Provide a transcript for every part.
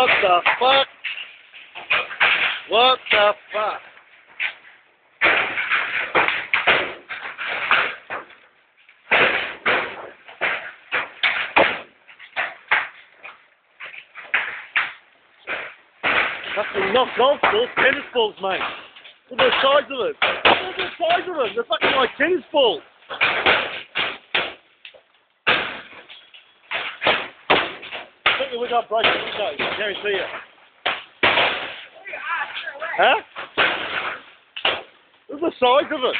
What the fuck? What the fuck? Fucking not golf balls, tennis balls, mate. Look at the size of it. Look at the size of them. They're fucking like tennis balls. I think we got broken windows, I guarantee you. Huh? Look at the size of it.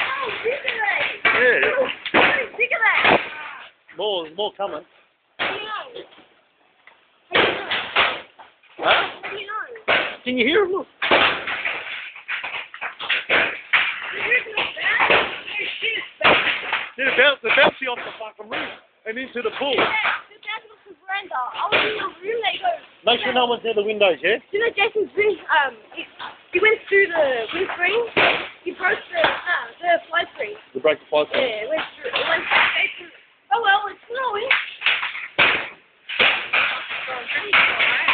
Oh, look at that. Yeah. Look at that. More coming. How do you know? How do you know? Huh? How do you know? Can you hear them? Look. Yeah, they're bouncing off the fucking roof and into the pool. Yeah, the bouncing off the veranda. I was in the room, they go. Make sure no one's near the windows, yeah? You know Jason's room, he went through the windscreen, he broke the fly screen. The break the fly screen. Yeah, it went straight through. Oh well, it's snowing. Oh,